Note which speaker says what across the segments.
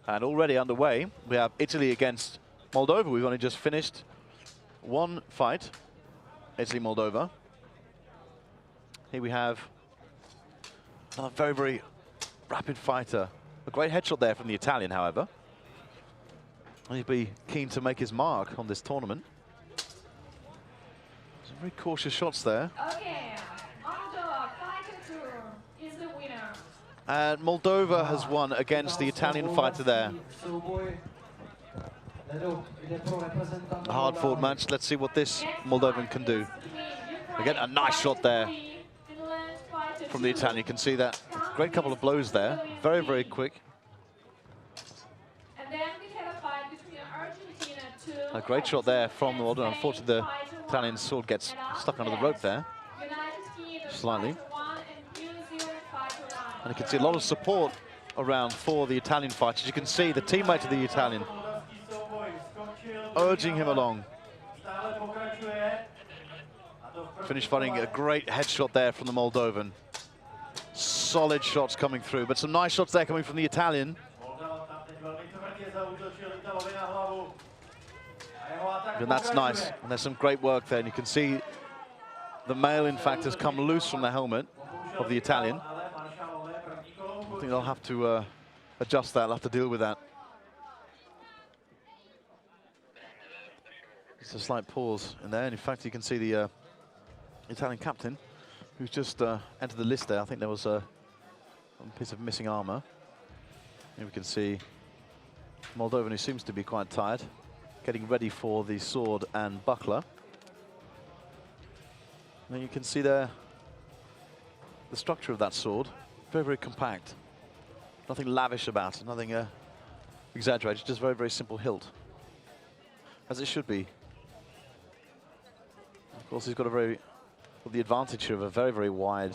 Speaker 1: And already underway, we have Italy against Moldova. We've only just finished one fight, Italy-Moldova. Here we have another very, very rapid fighter. A great headshot there from the Italian, however. He'll be keen to make his mark on this tournament. Some very cautious shots there.
Speaker 2: Okay, Moldova fighter tour is the winner.
Speaker 1: And Moldova has won against the Italian fighter there. A hard-fought match. Let's see what this Moldovan can do. Again, a nice shot there from the Italian. You can see that. Great couple of blows there. Very, very quick.
Speaker 2: And then we have a fight between Argentina
Speaker 1: A great shot there from the Moldovan. Unfortunately, the Italian sword gets stuck under the rope there. Slightly. And you can see a lot of support around for the Italian fighters. You can see the teammate of the Italian urging him along. Finish fighting a great headshot there from the Moldovan. Solid shots coming through, but some nice shots there coming from the Italian. And that's nice. And there's some great work there. And you can see the male, in fact, has come loose from the helmet of the Italian. I think they'll have to adjust that. They'll have to deal with that. Just a slight pause in there. And in fact, you can see the Italian captain who's just entered the list there. I think there was a piece of missing armor. Here we can see Moldovan, who seems to be quite tired, getting ready for the sword and buckler. And you can see there the structure of that sword. Very, very compact. Nothing lavish about it, nothing exaggerated, just very, very simple hilt. As it should be. Of course, he's got the advantage of a very, very wide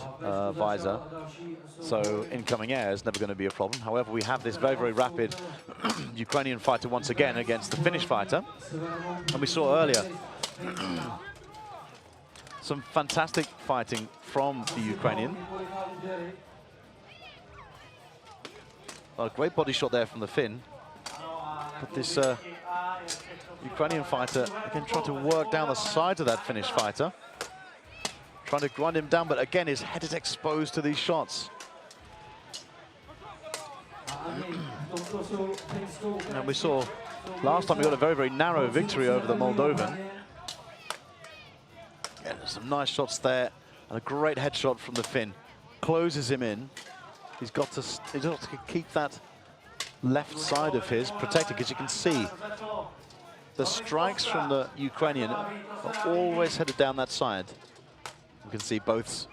Speaker 1: visor. So incoming air is never going to be a problem. However, we have this very, very rapid Ukrainian fighter once again against the Finnish fighter. And we saw earlier some fantastic fighting from the Ukrainian. A great body shot there from the Finn. But this Ukrainian fighter, again, trying to work down the sides of that Finnish fighter. Trying to grind him down, but again, his head is exposed to these shots. And we saw last time we got a very, very narrow victory over the Moldovan. Yeah, there's some nice shots there, and a great headshot from the Finn. Closes him in. He's got to keep that left side of his protected, because you can see the strikes from the Ukrainian are always headed down that side. You can see both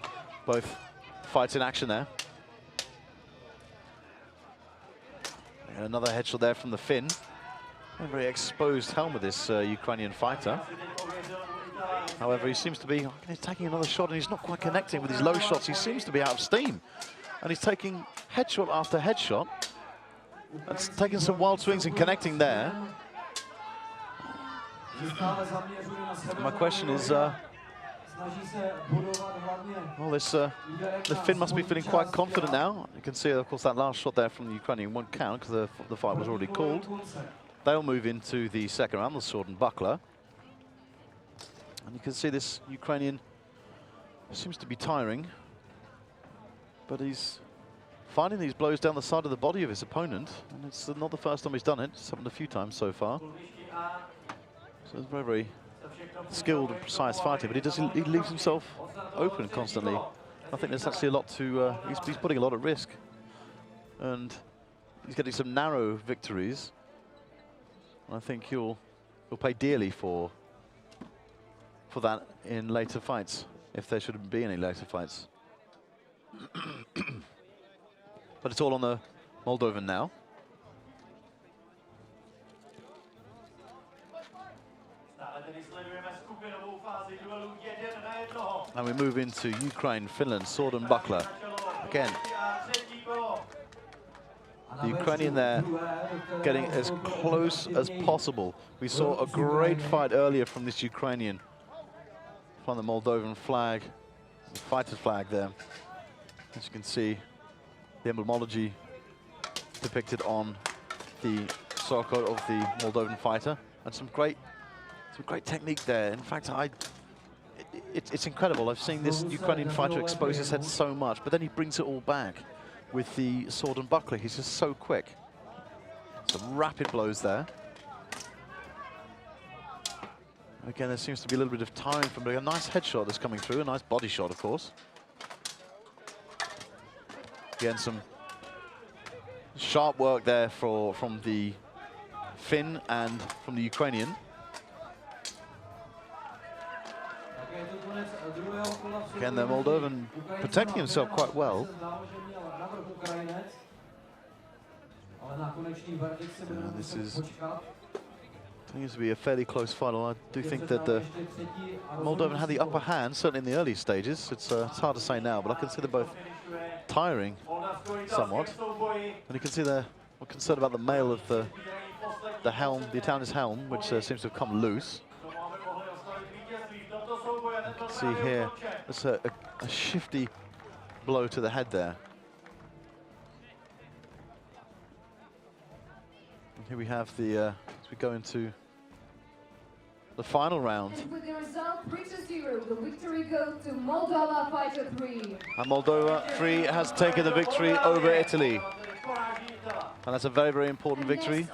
Speaker 1: fights in action there. And another headshot there from the Finn. A very exposed helmet, this Ukrainian fighter. However, he seems to be taking another shot, and he's not quite connecting with his low shots. He seems to be out of steam. And he's taking headshot after headshot. That's taking some wild swings and connecting there. My question is, well, the Finn must be feeling quite confident now. You can see, of course, that last shot there from the Ukrainian won't count because the fight was already called. They'll move into the second round, the sword and buckler. And you can see this Ukrainian seems to be tiring, but he's finding these blows down the side of the body of his opponent. And it's not the first time he's done it. It's happened a few times so far. So it's very, very skilled and precise fighting, but he leaves himself open constantly. I think there's actually a lot to, he's putting a lot at risk. And he's getting some narrow victories. And I think he'll pay dearly for that in later fights, if there shouldn't be any later fights. But it's all on the Moldovan now. And we move into Ukraine, Finland, sword and buckler. Again, the Ukrainian there getting as close as possible. We saw a great fight earlier from this Ukrainian from the Moldovan flag, the fighter's flag there. As you can see, the emblemology depicted on the Soko of the Moldovan fighter, and some great technique there. In fact, it's incredible. I've seen this Ukrainian fighter expose his head so much, but then he brings it all back with the sword and buckler. He's just so quick. Some rapid blows there. Again, there seems to be a little bit of time from a nice headshot that's coming through, a nice body shot, of course. Again, some sharp work there from the Finn and from the Ukrainian. Again, the Moldovan protecting himself quite well. This is seems to be a fairly close final. I do think that the Moldovan had the upper hand, certainly in the early stages. It's hard to say now, but I can see them both tiring somewhat. And you can see they're concerned about the mail of the helm, the Italian's helm, which seems to have come loose. You can see here, there's a shifty blow to the head there. And here we have the, as we go into the final round.
Speaker 2: And with the result 3-0, the victory goes to Moldova Fighter 3.
Speaker 1: And Moldova 3 has taken the victory over Italy. And that's a very, very important victory.